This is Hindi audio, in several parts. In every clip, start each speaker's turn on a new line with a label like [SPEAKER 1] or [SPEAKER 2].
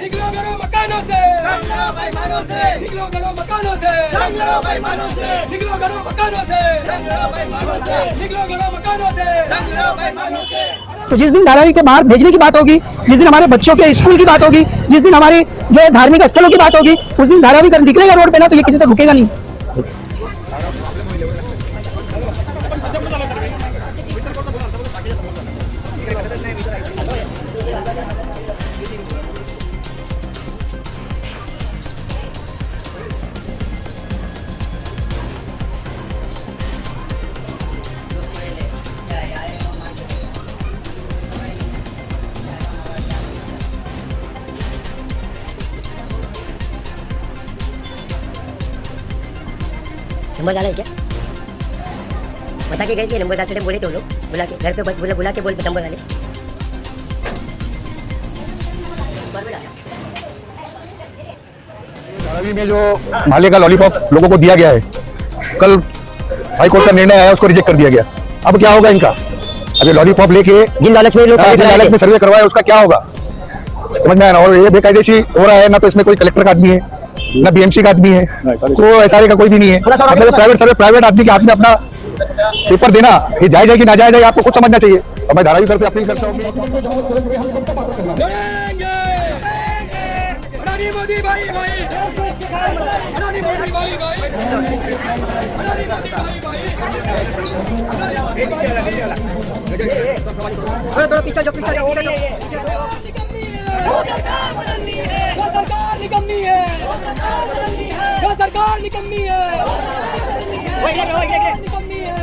[SPEAKER 1] निकलो घरों मकानों से, निकलो घरों मकानों से, निकलो घरों मकानों से, निकलो घरों मकानों से।
[SPEAKER 2] तो जिस दिन धारावी के बाहर भेजने की बात होगी, जिस दिन हमारे बच्चों के स्कूल की बात होगी, जिस दिन हमारे जो धार्मिक स्थलों की बात होगी, उस दिन धारावी कर निकलेगा रोड पे ना, तो ये किसी से रुकेगा नहीं।
[SPEAKER 3] नंबर डाला है क्या? बता के गए थे नंबर डालते बोले तो लोग बुला के घर पे बुला के बोल पे नंबर डाले।
[SPEAKER 4] धारावी में जो माले का लॉलीपॉप लोगों को दिया गया है, कल हाई कोर्ट का निर्णय आया, उसको रिजेक्ट कर दिया गया। अब क्या होगा इनका? अभी लॉलीपॉप लेके जिन लालच में लोग सर्वे करवाए उसका क्या होगा समझ में आया ना। और ये बेकायदेशी हो रहा है ना, तो इसमें कोई कलेक्टर का आदमी है ना बीएमसी का आदमी है, तो एसआरए का कोई भी नहीं है। मतलब प्राइवेट आदमी के हाथ में अपना पेपर देना, ये जायज है कि ना जायज है, आपको खुद समझना चाहिए। और मैं धारावी करते अपील करता हूँ।
[SPEAKER 3] थोड़ा पीछे जो
[SPEAKER 1] सरकार निकम्मी है, जो सरकार निकम्मी है, निकम्मी है।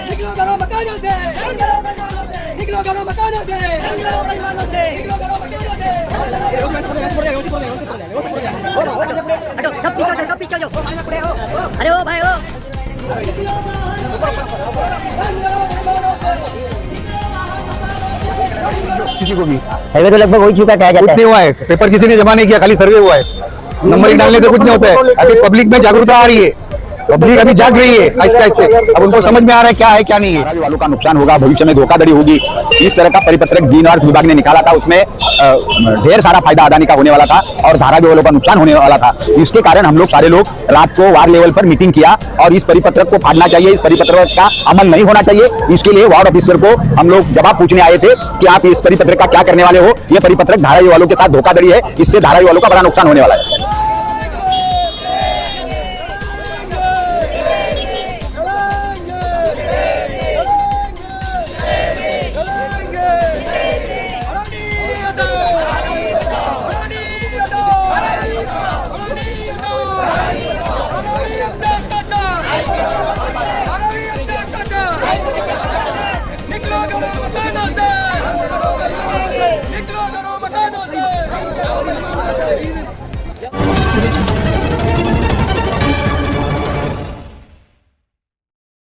[SPEAKER 1] निकलो घरों मकानों से, निकलो घरों मकानों से, निकलो घरों मकानों से।
[SPEAKER 3] सब पीछे जो अरे ओ भाई ओ
[SPEAKER 4] किसी को भी
[SPEAKER 3] सर्वे तो लगभग हो ही चुका है,
[SPEAKER 4] कुछ नहीं हुआ है, पेपर किसी ने जमा नहीं किया, खाली सर्वे हुआ है। नंबरिंग डालने से कुछ नहीं होता है। अभी पब्लिक में जागरूकता आ रही है, पब्लिक अभी जाग रही है आहिस्ते आहिस्ते। अब उनको समझ में आ रहा है क्या है क्या नहीं है। धारावी वालों का नुकसान होगा, भविष्य में धोखाधड़ी होगी, इस तरह का परिपत्रक जीएनआर विभाग ने निकाला था। उसमें ढेर सारा फायदा अदानी का होने वाला था और धारावी वालों का नुकसान होने वाला था। इसके कारण हम लोग सारे लोग रात को वार्ड लेवल पर मीटिंग किया और इस परिपत्रक को फाड़ना चाहिए, इस परिपत्रक का अमल नहीं होना चाहिए। इसके लिए वार्ड ऑफिसर को हम लोग जवाब पूछने आए थे कि आप इस परिपत्रक का क्या करने वाले हो। ये परिपत्रक धारावी वालों के साथ धोखाधड़ी है, इससे धारावी वालों का बड़ा नुकसान होने वाला है।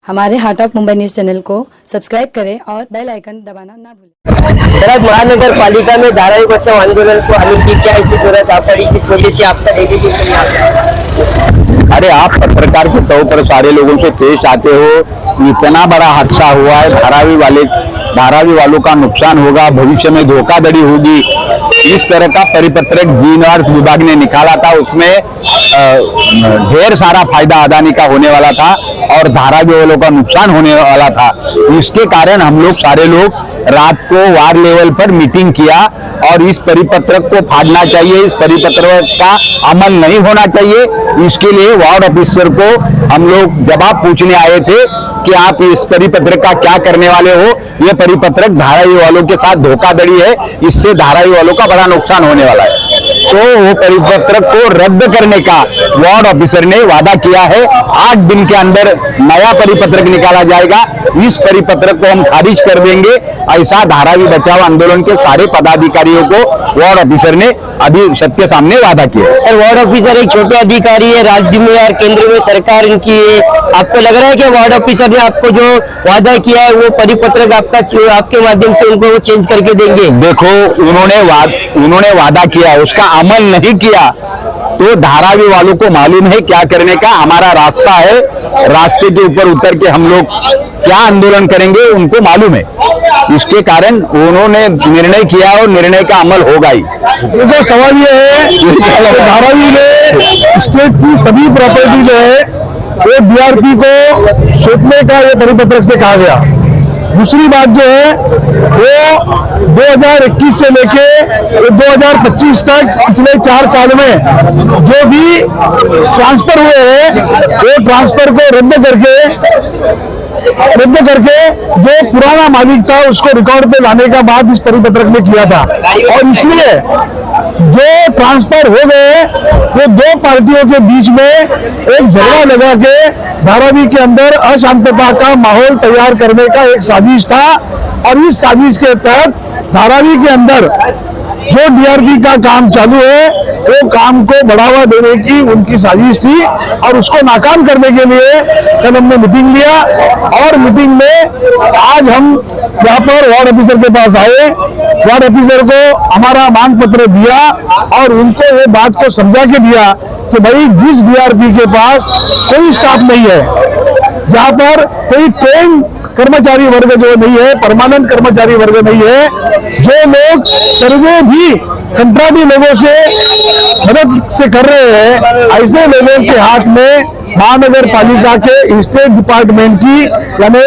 [SPEAKER 5] हमारे heart of Mumbai news channel को सब्सक्राइब करें और बेल आइकन दबाना ना भूलें।
[SPEAKER 3] सर, महानगर पालिका में धारावी बचाओ आंदोलन को अनिल की क्या ऐसी जरूरत आ पड़ी, इस वजह से आपका डेलीगेशन यहाँ पे?
[SPEAKER 4] अरे आप पत्रकार के तौर पर सारे लोगों से पेश आते हो, इतना बड़ा हादसा हुआ है, धारावी वालों का नुकसान होगा, भविष्य में धोखाधड़ी होगी, इस तरह का परिपत्रक जीएनआर विभाग ने निकाला था। उसमें ढेर सारा फायदा अदानी का होने वाला था और धारावी वालों का नुकसान होने वाला था। इसके कारण हम लोग सारे लोग रात को वार्ड लेवल पर मीटिंग किया और इस परिपत्रक को फाड़ना चाहिए, इस परिपत्रक का अमल नहीं होना चाहिए। इसके लिए वार्ड ऑफिसर को हम लोग जवाब पूछने आए थे कि आप इस परिपत्रक का क्या करने वाले हो। यह परिपत्रक धारावी वालों के साथ धोखाधड़ी है, इससे धारावी वालों का बड़ा नुकसान होने वाला है। तो वो परिपत्रक को रद्द करने का वार्ड ऑफिसर ने वादा किया है। 8 दिन के अंदर नया परिपत्रक निकाला जाएगा, इस परिपत्रक को हम खारिज कर देंगे, ऐसा धारावी बचाओ आंदोलन के सारे पदाधिकारियों को वार्ड ऑफिसर ने अभी सबके सामने वादा किया।
[SPEAKER 3] सर, वार्ड ऑफिसर एक छोटे अधिकारी है, राज्य में और केंद्र में सरकार इनकी है। आपको लग रहा है कि वार्ड ऑफिसर ने आपको जो वादा किया है वो परिपत्रक आपके माध्यम से उनको वो चेंज करके देंगे?
[SPEAKER 4] देखो, उन्होंने वादा किया, उसका अमल नहीं किया। तो धारावी वालों को मालूम है क्या करने का हमारा रास्ता है, रास्ते के ऊपर उतर के हम लोग क्या आंदोलन करेंगे उनको मालूम है। इसके कारण उन्होंने निर्णय किया और निर्णय का अमल होगा ही।
[SPEAKER 6] देखो सवाल ये है धारावी में स्टेट की सभी प्रॉपर्टी जो है वो डीआरपी को सौंपने का ये परिपत्रक से कहा गया। दूसरी बात जो है वो 2021 से लेके 2025 तक पिछले 4 साल में जो भी ट्रांसफर हुए हैं वो ट्रांसफर को रद्द करके जो पुराना मालिक था उसको रिकॉर्ड पे लाने का बात इस परिपत्रक में किया था। और इसलिए जो ट्रांसफर हो गए वो 2 पार्टियों के बीच में एक झगड़ा लगा के धारावी के अंदर अशांतता का माहौल तैयार करने का एक साजिश था। और इस साजिश के तहत धारावी के अंदर जो डीआरपी का काम चालू है वो काम को बढ़ावा देने की उनकी साजिश थी। और उसको नाकाम करने के लिए कल हमने मीटिंग लिया और मीटिंग में आज हम यहाँ पर वार्ड ऑफिसर के पास आए, वार्ड ऑफिसर को हमारा मांग पत्र दिया और उनको ये बात को समझा के दिया कि भाई जिस डीआरपी के पास कोई स्टाफ नहीं है, जहाँ पर कोई ट्रेन कर्मचारी वर्ग जो नहीं है, परमानेंट कर्मचारी वर्ग नहीं है, जो लोग सर्वे भी कंट्राटी लोगों से मदद से कर रहे हैं, ऐसे लोगों के हाथ में महानगर पालिका के स्टेट डिपार्टमेंट की यानी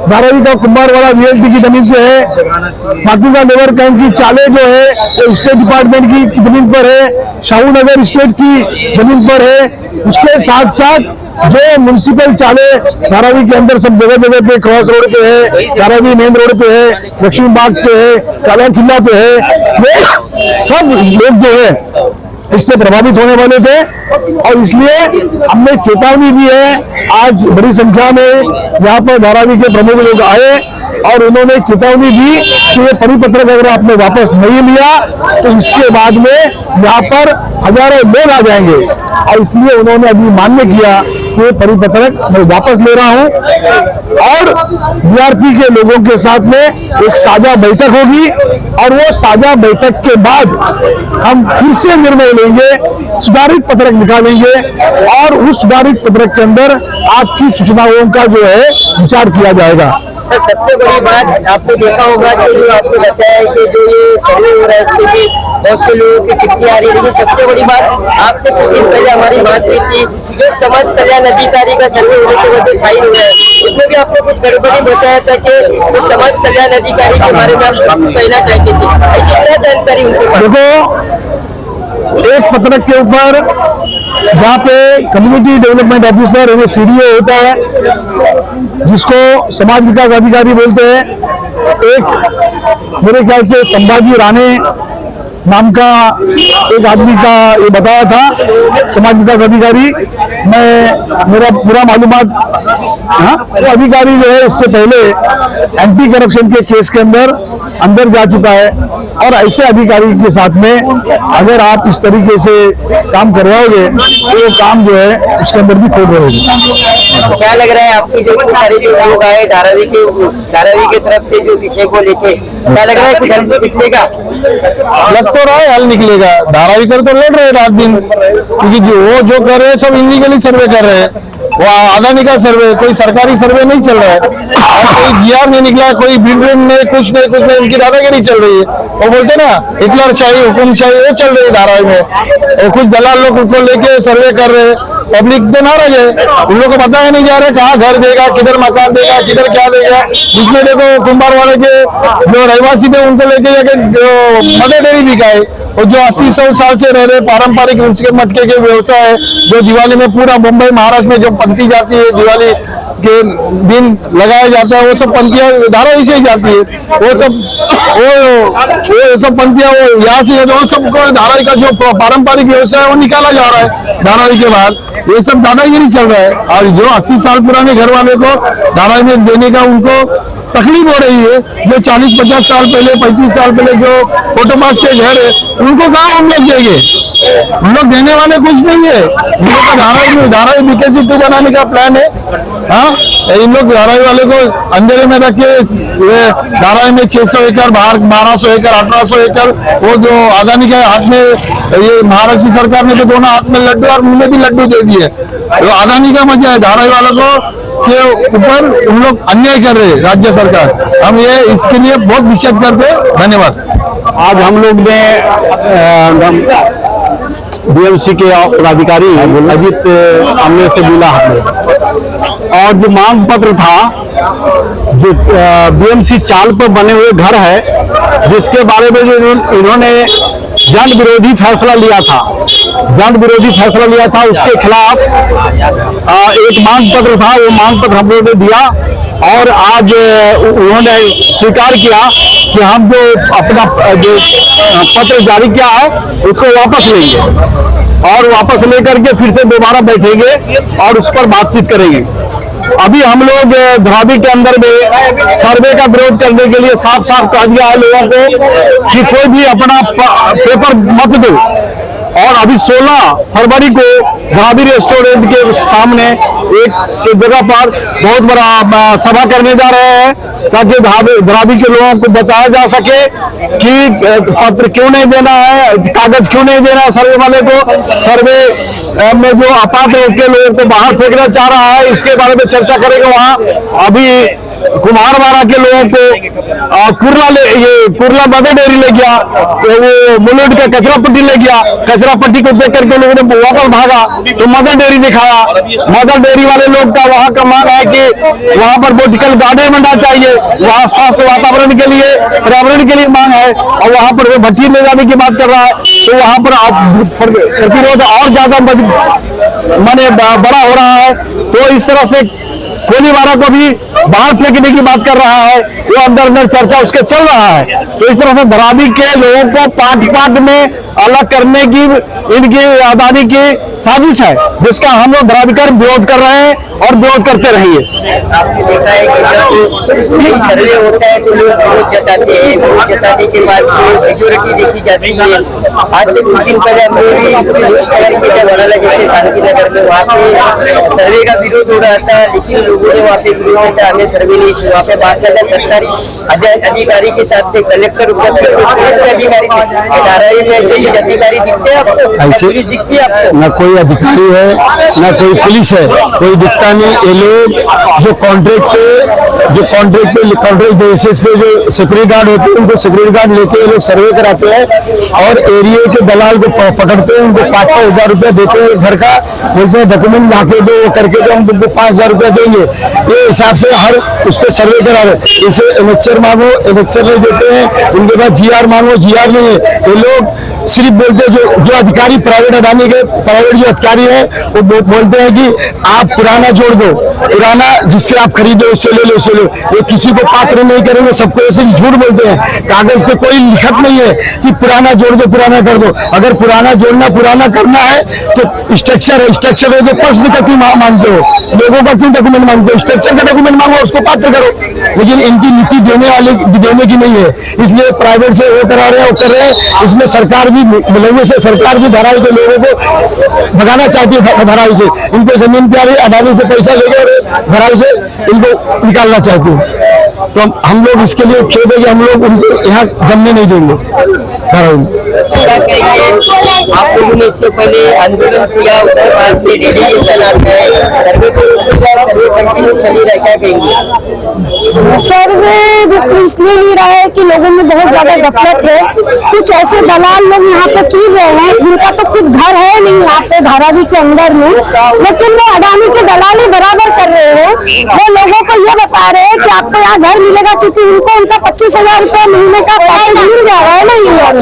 [SPEAKER 6] धारावी का कुंभारवाड़ा वीएलटी की जमीन पे है, बाकी का लेबर कैंप की चाले जो है वो स्टेट डिपार्टमेंट की जमीन पर है, शाहू नगर स्टेट की जमीन पर है। उसके साथ साथ जो म्युनिसिपल चाले धारावी के अंदर सब जगह जगह पे क्रॉस रोड पे है, धारावी मेन रोड पे है, लक्ष्मी बाग पे है, काला किला पे है, ये सब लोग जो है इससे प्रभावित होने वाले थे। और इसलिए हमने चेतावनी दी है। आज बड़ी संख्या में यहाँ पर धारावी के प्रमुख लोग आए और उन्होंने चेतावनी दी कि ये परिपत्रक अगर आपने वापस नहीं लिया तो इसके बाद में यहाँ पर हजारों लोग आ जाएंगे। और इसलिए उन्होंने अभी मान्य किया कि परिपत्रक मैं वापस ले रहा हूँ और डीआरपी के लोगों के साथ में एक साझा बैठक होगी और वो साझा बैठक के बाद हम फिर से निर्णय लेंगे, सुधारित पत्रक निकालेंगे और उस सुधारित पत्रक के अंदर आपकी सूचनाओं का जो है विचार किया जाएगा।
[SPEAKER 3] सबसे बड़ी बात आपने देखा होगा कि जो आपको बताया कि जो ये सर्वे हो रहा है इसके भी बहुत से लोगों की टिप्पणी आ रही है। लेकिन सबसे बड़ी बात आपसे कुछ दिन पहले हमारी बात हुई थी, जो समाज कल्याण अधिकारी का सर्वे होने के बाद जो साइन हुआ है उसमें भी आपने कुछ गड़बड़ी बताया था कि वो समाज कल्याण अधिकारी के बारे में आप कहना चाहते थे, ऐसी क्या जानकारी उनके पास?
[SPEAKER 6] देखो एक पत्रक के ऊपर जहाँ पे कम्युनिटी डेवलपमेंट ऑफिसर यानी सीडीओ होता है जिसको समाज विकास अधिकारी बोलते हैं, एक मेरे ख्याल से संभाजी राणे नाम का एक आदमी का ये बताया था समाज विकास अधिकारी। मेरा पूरा मालूमात वो अधिकारी जो है इससे पहले एंटी करप्शन के केस के अंदर जा चुका है। और ऐसे अधिकारी के साथ में अगर आप इस तरीके से काम करवाओगे तो ये काम जो है उसके अंदर भी खोट रहेगी।
[SPEAKER 3] क्या लग रहा है आपकी जो सारे जो लोग आए धारावी के तरफ से जो विषय को लेके, क्या लग रहा है कुछ हल निकलेगा?
[SPEAKER 6] लग तो रहा है हल निकलेगा। धारावी कर तो लड़ रहे रात दिन, क्योंकि जो कर रहे हैं सब इलीगली सर्वे कर रहे हैं। वो अदानी का सर्वे, कोई सरकारी सर्वे नहीं चल रहा है और कोई जीआर नहीं निकला, कोई बिल्डिंग नहीं, कुछ नहीं, उनकी दादागिरी चल रही है। वो बोलते ना हिटलरशाही हुकुमशाही वो चल रही है धारावी में। और कुछ दलाल लोग उनको लेके सर्वे कर रहे हैं, पब्लिक तो नाराज है, उन लोगों को बताया नहीं जा रहा कहाँ घर देगा, किधर मकान देगा, किधर क्या देगा। जिसमें देखो कुंभारवाड़े के जो रहवासी थे उनको लेके जाके मदर डेयरी बिकाए, और जो 80-100 साल से रह रहे पारंपरिक उसके मटके के व्यवसाय है, जो दिवाली में पूरा मुंबई महाराष्ट्र में जो पंक्ति जाती है, दिवाली के दिन लगाया जाता है, वो सब पंक्तियां धारावी से ही जाती है। वो सब पंक्तियां वो यहाँ से वो सबको धारावी का जो पारंपरिक व्यवसाय है वो निकाला जा रहा है धारावी के बाद। ये सब दादागिरी चल रहा है। और जो 80 साल पुराने घर वाले को धारावी में देने का उनको तकलीफ हो रही है, जो 40-50 साल पहले 35 साल पहले जो फोटोपास के घर है उनको कहाँ हम लोग देंगे? हम लोग देने वाले कुछ नहीं है। उन लोग का धारावी BKC 2 बनाने का प्लान है। हाँ, इन लोग धारावी वाले को अंधेरे में रख के ये धारावी में 600 एकड़, बाहर 1200 एकड़, 1800 एकड़, वो जो अदानी के हाथ में, ये महाराष्ट्र सरकार ने तो दोनों हाथ में लड्डू और मुंह में भी लड्डू दे दिए। तो अदानी का मजा है, धारावी वालों को के ऊपर उन लोग अन्याय कर रहे हैं राज्य सरकार। हम ये इसके लिए बहुत निषेध करते हैं। धन्यवाद।
[SPEAKER 4] आज हम लोग ने बीएमसी के पदाधिकारी अजीत आमने से मिला हमने, और जो मांग पत्र था, जो बीएमसी चाल पर बने हुए घर है, जिसके बारे में जो इन्होंने जन विरोधी फैसला लिया था, उसके खिलाफ एक मांग पत्र था, वो मांग पत्र हम लोगों ने दिया और आज उन्होंने स्वीकार किया कि हम जो अपना जो पत्र जारी किया है उसको वापस लेंगे और वापस लेकर के फिर से दोबारा बैठेंगे और उस पर बातचीत करेंगे। अभी हम लोग धरावी के अंदर में सर्वे का विरोध करने के लिए साफ साफ कह दिया है लोगों को कि कोई भी अपना पेपर मत दो। और अभी 16 फरवरी को धरावी रेस्टोरेंट के सामने एक जगह पर बहुत बड़ा सभा करने जा रहे हैं, ताकि धरावी के लोगों को बताया जा सके कि पत्र क्यों नहीं देना है, कागज क्यों नहीं देना है सर्वे वाले को। सर्वे में जो अपात्र के लोगों को बाहर फेंकना चाह रहा है, इसके बारे में चर्चा करेंगे वहाँ। अभी कुम्हारवाड़ा के लोगों को कुर्ला मदर डेयरी ले गया, तो वो मुलुंड का कचरा पट्टी ले गया, कचरा पट्टी को देख करके लोगों ने वापस भागा तो मदर डेयरी दिखाया। मदर डेयरी वाले लोग का वहाँ का मांग है कि वहाँ पर बोटिकल गार्डन बनना चाहिए, वहाँ स्वास्थ्य वातावरण के लिए, पर्यावरण के लिए मांग है, और वहाँ पर वो भट्टी ले जाने की बात कर रहा है, तो वहाँ पर प्रतिरोध और ज्यादा माने बड़ा हो रहा है। तो इस तरह से कोलीवाड़ा को भी बाहर फेंकने की बात कर रहा है, वो अंदर चर्चा उसके चल रहा है। तो इस तरह से धरावी के लोगों को पार्ट में अलग करने की इनकी अदानी की साजिश है, जिसका हम लोग धरावीकर विरोध कर रहे हैं और विरोध करते रहिए।
[SPEAKER 3] आपने देखा है कि जब सर्वे होता है तो लोग विरोध जताते हैं, विरोध जताने के बाद मेजोरिटी देखी जाती है। आज से कुछ दिन पहले हम लोग जैसे शांति नगर में वहाँ पे सर्वे का विरोध हो रहा था, लेकिन लोगों ने वहाँ पे विरोध किया, हमें सर्वे नहीं, वहाँ पे बात करना सरकारी अधिकारी के साथ से कलेक्टर पुलिस के अधिकारी धारावी में ऐसे कुछ अधिकारी दिखते हैं आपको? पुलिस दिखती है आपको?
[SPEAKER 6] न कोई अधिकारी है न कोई पुलिस है, कोई दिखता नहीं। ये लोग जो कॉन्ट्रैक्ट बेसिस पे जो सिक्योरिटी गार्ड होते हैं, उनको सिक्योरिटी गार्ड लेके ये लोग सर्वे कराते हैं और एरिया के दलाल को पकड़ते हैं, उनको 5,000 रुपया देते हैं घर का, बोलते हैं डॉक्यूमेंट ला के दो, वो करके दो, हम तुमको 5,000 रुपया देंगे। ये हिसाब से हर उस पर सर्वे करा रहे। इसे एनेक्चर मांगो, एनेक्चर नहीं देते हैं, उनके बाद GR मांगो, GR नहीं है। ये लोग सिर्फ बोलते हैं, जो अधिकारी प्राइवेट अदानी के प्राइवेट जो अधिकारी है वो बोलते हैं कि आप पुराना जोड़ दो, पुराना जिससे आप खरीदो उससे ले लो, उससे लो। ये किसी को पात्र नहीं करेंगे, सबको ऐसे झूठ बोलते हैं। कागज पे कोई लिखत नहीं है कि पुराना जोड़ दो, पुराना कर दो। अगर पुराना जोड़ना, पुराना करना है तो स्ट्रक्चर है, स्ट्रक्चर है, जो प्रश्न का क्यों मांगते हो, लोगों का क्यों डॉक्यूमेंट मांगते हो? स्ट्रक्चर का डॉक्यूमेंट मांगो, उसको पात्र करो। लेकिन इनकी नीति देने की नहीं है, इसलिए प्राइवेट से वो करा रहे हैं, वो कर रहे हैं। इसमें सरकार भी मिलने से सरकार भी धरावी के लोगों को भगाना चाहती है धरावी से। इनको जमीन प्यारी, अदानी से पैसा लेकर धरावी से इनको निकालना चाहती है। तो हम लोग इसके लिए खेद है कि हम लोग उनको यहाँ जमने नहीं देंगे धरावी।
[SPEAKER 3] आप लोगों ने इससे पहले आंदोलन किया, उसके बाद से डेलीगेशन आता है, सर्वे कंटिन्यू चली रहा, क्या कहेंगे?
[SPEAKER 7] सर्वे इसलिए नहीं रहा है कि लोगों में बहुत ज्यादा गफलत है। कुछ ऐसे दलाल लोग यहाँ पे फिर रहे हैं जिनका तो खुद घर है नहीं यहाँ पे धारावी के अंदर में, लेकिन वो अडानी के दलाली बराबर कर रहे हैं। वो लोगों को ये बता रहे हैं कि आपको यहाँ घर मिलेगा, क्योंकि उनको उनका 25,000 रुपया महीने का पैकेज मिल जा रहा है ना ईमान।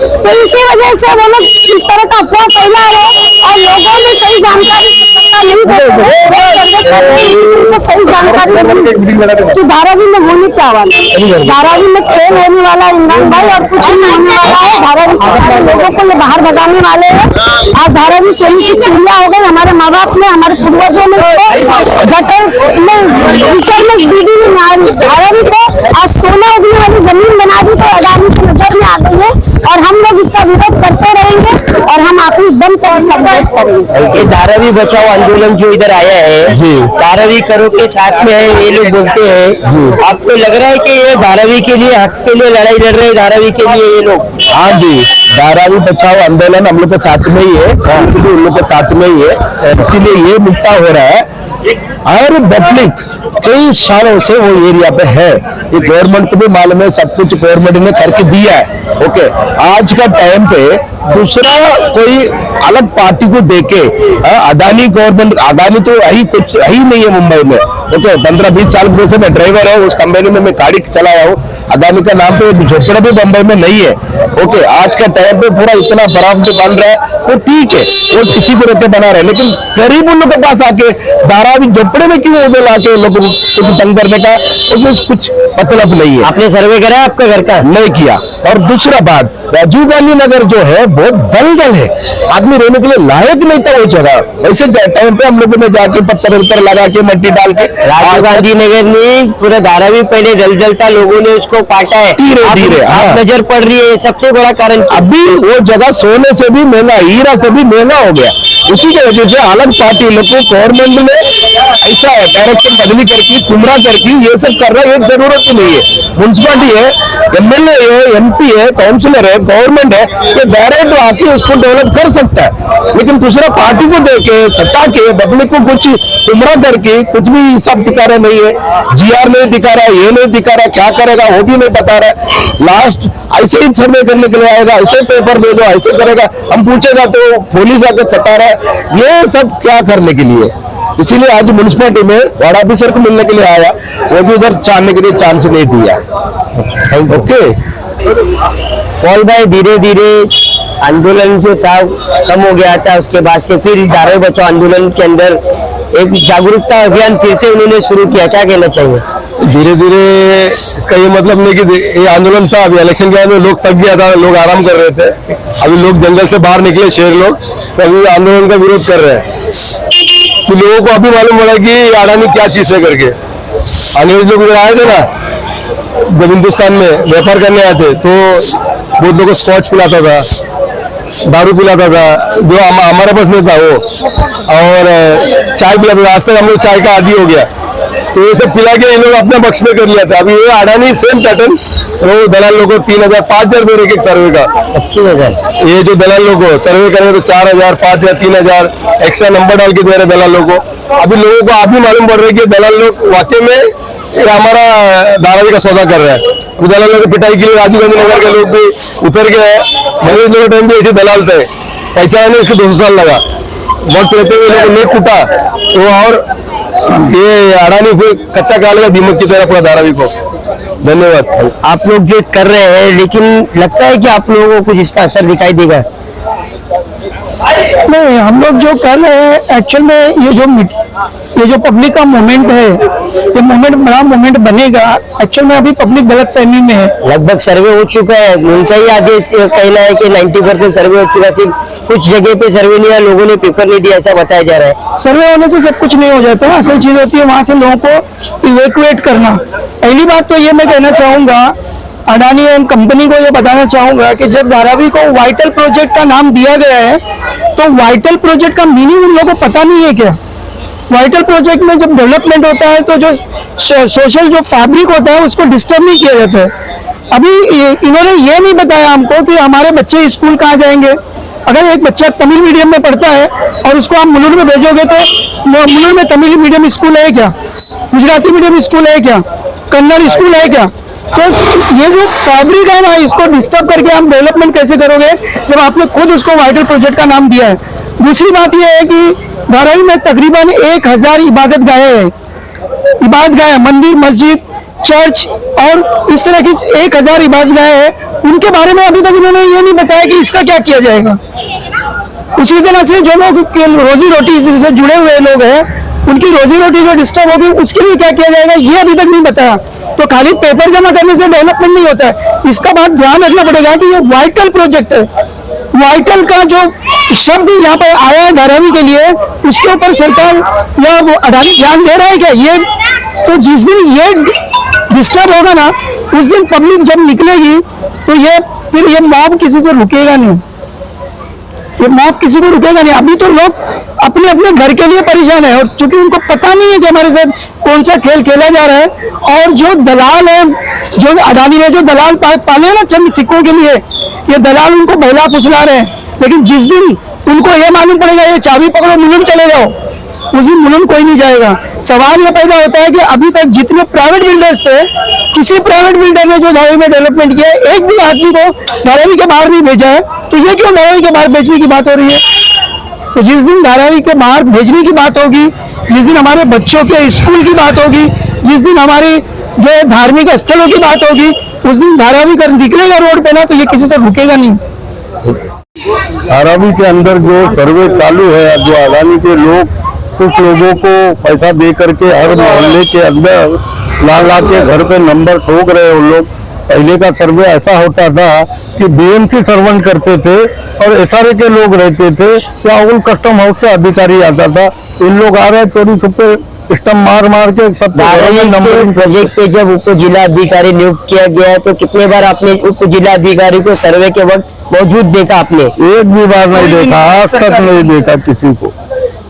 [SPEAKER 7] तो इसी वजह से वो लोग इस तरह का अफवाह फैला रहे और लोगों में सही जानकारी नहीं दे रहे, सही जानकारी कि धारावी में होने क्या वाला है। धारावी में खेल होने वाला इमरान भाई और कुछ नहीं होने वाला है। धारावी के सारे लोगों को ये बाहर भगाने वाले हैं। आज धारावी सोने की चिड़िया हो गई। हमारे माँ बाप ने, हमारे पूर्वजों ने गटर में कीचड़ में डूबी धारावी को आज सोना उगने वाली जमीन बना दी, तो अडानी की नजर में आ गई है। और हम लोग इसका विरोध करते रहेंगे और हम आखिरी दम तक इसका विरोध करेंगे।
[SPEAKER 3] ये धारावी बचाओ आंदोलन जो इधर आया है
[SPEAKER 6] जी।
[SPEAKER 3] धारावी करो के साथ में है, ये लोग बोलते हैं, आपको लग रहा है कि ये धारावी के लिए हक के लिए लड़ाई लड़ रहे हैं, धारावी के लिए ये लोग?
[SPEAKER 6] हाँ जी, धारावी बचाओ आंदोलन हम लोग के साथ में ही है, उन लोग के साथ में ही है, इसीलिए ये मुद्दा हो रहा है। और पब्लिक कई सालों से वो एरिया पे है, ये गवर्नमेंट को भी मालूम है, सब कुछ गवर्नमेंट ने करके दिया है। ओके, आज का टाइम पे दूसरा कोई अलग पार्टी को देके अदानी गवर्नमेंट, अदानी तो कुछ ही नहीं है मुंबई में। ओके, 15-20 साल से मैं ड्राइवर हूँ, उस कंपनी में मैं गाड़ी चलाया हूँ। अदानी का नाम पे झोपड़ा भी मुंबई में नहीं है। ओके, आज का टाइम पे पूरा इतना बराबर जो बन रहा है वो ठीक है, वो किसी को रहते बना रहे, लेकिन गरीब उन लोगों के पास आके धारावी झोपड़े में क्यों उधर आके लोगों को तंग करने का उसमें कुछ मतलब नहीं है।
[SPEAKER 3] आपने सर्वे करा है आपका घर का?
[SPEAKER 6] नहीं किया। और दूसरा बात, राजीव गांधी नगर जो है बहुत दलदल है, आदमी रहने के लिए लायक नहीं था वो जगह। वैसे टाइम पे हम लोगों ने जाके पत्थर उत्तर लगा के मट्टी डाल के,
[SPEAKER 3] राजीव गांधी नगर में पूरा धारावी पहले दलदल था, लोगों ने उसको काटा है
[SPEAKER 6] धीरे-धीरे।
[SPEAKER 3] आप नजर पड़ रही है, सबसे बड़ा कारण
[SPEAKER 6] अभी वो जगह सोने से भी महंगा, हीरा से भी महंगा हो गया। उसी की वजह से अलग पार्टी लोग को गवर्नमेंट ने ऐसा डायरेक्शन बदली करके गुमराह करके ये सब कर रहा है, ये जरूरत ही नहीं है। म्युनिसिपालिटी है, एमएलए है, एमपी है, काउंसिलर है, गवर्नमेंट है, ये डायरेक्ट आके उसको डेवलप कर सकता है। लेकिन दूसरा पार्टी को देके सत्ता के पब्लिक को कुछ गुमराह करके कुछ भी सब दिखा रहा नहीं है, जीआर नहीं दिखा रहा, ये नहीं दिखा रहा, क्या करेगा वो भी नहीं बता रहा है। लास्ट ऐसे ही सर्वे करने के लिए आएगा, ऐसे पेपर दे दो, ऐसे करेगा, हम पूछेगा तो पुलिस आकर सता रहा है। ये सब क्या करने के लिए? इसीलिए आज म्युनिसिपैलिटी में वार्ड ऑफिसर को मिलने के लिए आया, वो भी उधर जानने के लिए चांस नहीं दिया। ओके
[SPEAKER 3] पॉल भाई, धीरे धीरे आंदोलन जो था कम हो गया था, उसके बाद से फिर धारावी बचाओ आंदोलन के अंदर एक जागरूकता अभियान फिर से उन्होंने शुरू किया, क्या कहना चाहिए?
[SPEAKER 6] धीरे धीरे इसका ये मतलब नहीं कि ये आंदोलन था, अभी इलेक्शन के बाद में लोग थक गया था, लोग आराम कर रहे थे। अभी लोग जंगल से बाहर निकले, शहर लोग, तो अभी आंदोलन का विरोध कर रहे हैं। तो लोगों को अभी मालूम पड़ा कि अडानी क्या चीज है करके। अंग्रेज लोग इधर आए थे ना, जब हिंदुस्तान में व्यापार करने आए थे, तो बहुत लोगों को स्कॉच पिलाता था, दारू पिलाता था, जो हमारे पास नहीं था वो, और चाय पिलाता था। आज तक हम लोग चाय का आदी हो गया, तो ये सब पिला के इन लोग अपने बख्श में कर लिया था। अभी ये अडानी सेम पैटर्न, वो दलाल लोगों को 3,000 5,000 दे रहे एक सर्वे का।
[SPEAKER 3] 25,000
[SPEAKER 6] ये जो दलाल लोग को सर्वे करेंगे तो 4,000 5,000 3,000 एक्स्ट्रा नंबर डाल के दे रहे दलाल लोगों को। अभी लोगों को अभी मालूम पड़ रहा है कि दलाल लोग वाकई में हमारा धारावी का सौदा कर रहा है। दलाल लोग की पिटाई के लिए राजीव गांधी नगर के लोग भी उतर गए हैं। अंग्रेज लोगों टाइम भी ऐसे दलाल थे, पहचाने उसको 200 साल लगा, वक्त रहते हुए लोगों ने कूटा तो, और ये अडानी फिर कच्चा कालेगा दीमक की तरह पूरा धारावी को। धन्यवाद।
[SPEAKER 3] आप लोग जो कर रहे हैं, लेकिन लगता है कि आप लोगों को कुछ इसका असर दिखाई देगा?
[SPEAKER 2] नहीं, हम लोग जो कर रहे हैं एक्चुअल में ये जो पब्लिक का मूवमेंट है, ये मूवमेंट बड़ा मूवमेंट बनेगा। एक्चुअल में अभी पब्लिक गलत फहमी में है।
[SPEAKER 3] लगभग सर्वे हो चुका है, उनका ही आदेश कहना है कि 90% सर्वे हो चुका, सिर्फ कुछ जगह पे सर्वे नहीं हुआ, लोगों ने पेपर नहीं दिया, ऐसा बताया जा रहा है।
[SPEAKER 2] सर्वे होने से सब कुछ नहीं हो जाता, असल चीज होती है वहां से लोगों को इवैक्यूएट करना। पहली बात तो ये मैं कहना चाहूंगा, अडानी एंड कंपनी को ये बताना चाहूंगा कि जब धारावी को वाइटल प्रोजेक्ट का नाम दिया गया है, तो वाइटल प्रोजेक्ट का मीनिंग उन लोगों को पता नहीं है क्या। वाइटल प्रोजेक्ट में जब डेवलपमेंट होता है तो जो सोशल जो फैब्रिक होता है उसको डिस्टर्ब नहीं किया जाता है। अभी इन्होंने ये नहीं बताया हमको कि हमारे बच्चे स्कूल कहाँ जाएंगे। अगर एक बच्चा तमिल मीडियम में पढ़ता है और उसको आप मुलुंड में भेजोगे तो मुलुंड में तमिल मीडियम स्कूल है क्या, गुजराती मीडियम स्कूल है क्या, कन्नड़ स्कूल है क्या? तो ये जो फैब्रिक है ना, इसको डिस्टर्ब करके हम डेवलपमेंट कैसे करोगे जब आपने खुद उसको वाइटल प्रोजेक्ट का नाम दिया है। दूसरी बात यह है कि धारावी में तकरीबन 1,000 इबादत गाहें हैं, मंदिर मस्जिद चर्च और इस तरह की 1,000 इबादत गाहें हैं। उनके बारे में अभी तक इन्होंने ये नहीं बताया कि इसका क्या किया जाएगा। उसी तरह से जो लोग रोजी रोटी से जुड़े हुए लोग हैं, उनकी रोजी रोटी जो डिस्टर्ब होगी उसके लिए क्या किया जाएगा, ये अभी तक नहीं बताया। तो खाली पेपर जमा करने से डेवलपमेंट नहीं होता है, इसका बात ध्यान रखना पड़ेगा कि ये वाइटल प्रोजेक्ट है। वाइटल का जो शब्द यहाँ पर आया है धारावी के लिए, उसके ऊपर सरकार या वो अडानी ध्यान दे रहा है क्या? ये तो जिस दिन ये डिस्टर्ब होगा ना, उस दिन पब्लिक जब निकलेगी तो ये फिर ये मॉब किसी से रुकेगा नहीं, ये मॉब किसी को रुकेगा नहीं। अभी तो लोग अपने अपने घर के लिए परेशान है, और चूंकि उनको पता नहीं है कि हमारे साथ कौन सा खेल खेला जा रहा है। और जो दलाल है, जो अडानी ने जो दलाल पाले हैं ना चंद सिक्कों के लिए, ये दलाल उनको बहला फुसला रहे हैं। लेकिन जिस दिन उनको ये मालूम पड़ेगा ये चाबी पकड़ो मुलुंड चले जाओ, उस दिन मुलुंड कोई नहीं जाएगा। सवाल ये पैदा होता है कि अभी तक जितने प्राइवेट बिल्डर्स थे, किसी प्राइवेट बिल्डर ने जो धारावी में डेवलपमेंट किया है, एक भी आदमी को धारावी के बाहर नहीं भेजा है। तो ये क्यों धारावी के बाहर भेजने की बात हो रही है? तो जिस दिन धारावी के बाहर भेजने की बात होगी, जिस दिन हमारे बच्चों के स्कूल की बात होगी, जिस दिन हमारी जो धार्मिक स्थलों की बात होगी, उस दिन धारावी कर निकलेगा रोड पे ना, तो ये किसी से रुकेगा नहीं।
[SPEAKER 6] धारावी के अंदर जो सर्वे चालू है, जो अडानी के लोग कुछ लोगों को पैसा दे करके हर मोहल्ले के अंदर ला के घर पे नंबर ठोक रहे हैं उन लोग। पहले का सर्वे ऐसा होता था कि बीएमसी सर्वन करते थे और एसआरए के लोग रहते थे, या उन कस्टम हाउस से अधिकारी आता था। इन लोग आ रहे हैं चोरी छुपे स्टम्प मार के सब
[SPEAKER 3] नंबरिंग प्रोजेक्ट पे जब उप जिला अधिकारी नियुक्त किया गया है, तो कितने बार आपने उप जिला अधिकारी को सर्वे के वक्त मौजूद देखा? आपने
[SPEAKER 6] एक भी बार नहीं देखा, आज तक नहीं देखा किसी को,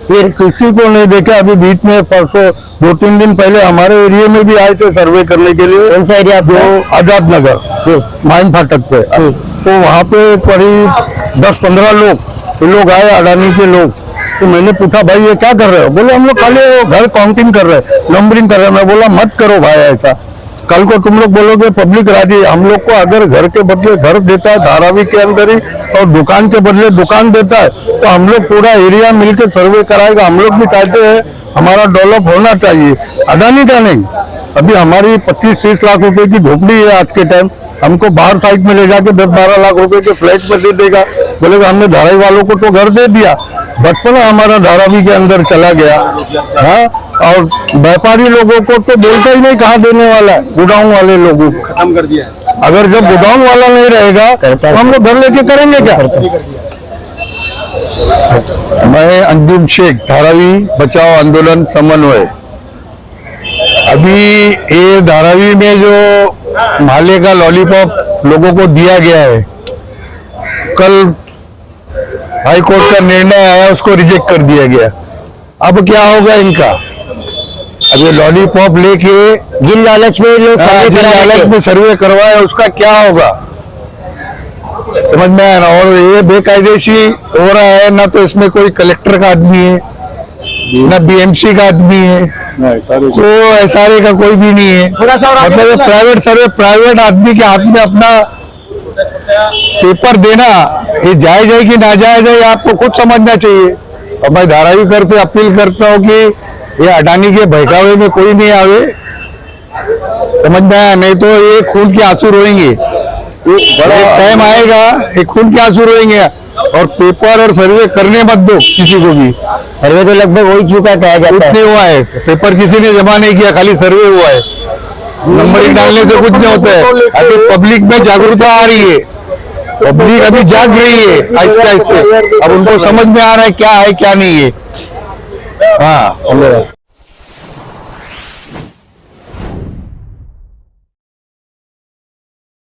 [SPEAKER 6] फिर किसी को नहीं देखा। अभी बीच में परसों 2-3 दिन पहले हमारे एरिया में भी आए थे सर्वे करने के लिए।
[SPEAKER 3] कौन सा एरिया?
[SPEAKER 6] जो आजाद नगर माइन फाटक पे, तो वहाँ पे करीब 10-15 लोग आए अडानी के लोग। तो मैंने पूछा भाई ये क्या कर रहे हो? बोले हम लोग खाली घर काउंटिंग कर रहे हैं, नंबरिंग कर रहे हैं। मैं बोला मत करो भाई ऐसा, कल को तुम लोग बोलोगे पब्लिक राजी। हम लोग को अगर घर के बदले घर देता है धारावी के अंदर ही, और दुकान के बदले दुकान देता है, तो हम लोग पूरा एरिया मिलकर सर्वे कराएगा। हम लोग भी चाहते हैं हमारा डेवलप होना चाहिए, अडानी का नहीं। अभी हमारी 25-30 लाख रुपए की झोपड़ी है आज के टाइम, हमको बाहर साइड में ले जाके 10-12 लाख रुपए के फ्लैट पर दे देगा। बोलेगा हमने धारावी वालों को तो घर दे दिया, बचपन हमारा धारावी के अंदर चला गया। हाँ, और व्यापारी लोगों को तो बोलता ही नहीं कहाँ देने वाला है, गोडाउन वाले लोगों को खत्म कर दिया है। अगर जब गोडाउन वाला नहीं रहेगा तो हम लोग घर लेके करेंगे क्या? मैं अंजुम शेख, धारावी बचाओ आंदोलन समन्वय। अभी ये धारावी में जो माले का लॉलीपॉप लोगों को दिया गया है, कल हाई कोर्ट का निर्णय आया, उसको रिजेक्ट कर दिया गया। अब क्या होगा इनका? अब ये लॉलीपॉप लेके
[SPEAKER 3] जिन लालच में लोग
[SPEAKER 6] सर्वे करवाए, उसका क्या होगा समझ में आया ना। और ये बेकायदेशी हो रहा है ना, तो इसमें कोई कलेक्टर का आदमी है, ना बीएमसी का आदमी है, तो एसआरए का कोई भी नहीं है। मतलब प्राइवेट सर्वे, प्राइवेट आदमी के हाथ में अपना पेपर देना, ये जायज है कि ना जायज है, आपको खुद समझना चाहिए। और मैं धारावी करते अपील करता हूँ कि ये अडानी के बहकावे में कोई नहीं आवे, समझ में आया? नहीं तो ये खून के आंसू रोएंगे, एक टाइम आएगा ये खून के आंसू रोएंगे। और पेपर और सर्वे करने मत दो किसी को भी।
[SPEAKER 3] सर्वे तो लगभग हो ही चुका कहा जाता है।
[SPEAKER 6] कुछ नहीं हुआ है, पेपर किसी ने जमा नहीं किया, खाली सर्वे हुआ है। नंबरिंग डालने से कुछ नहीं होता है। अभी पब्लिक में जागरूकता आ रही है, पब्लिक अभी जाग रही है आहिस्ते आहिस्ते। अब उनको समझ में आ रहा है क्या है क्या नहीं है। हाँ।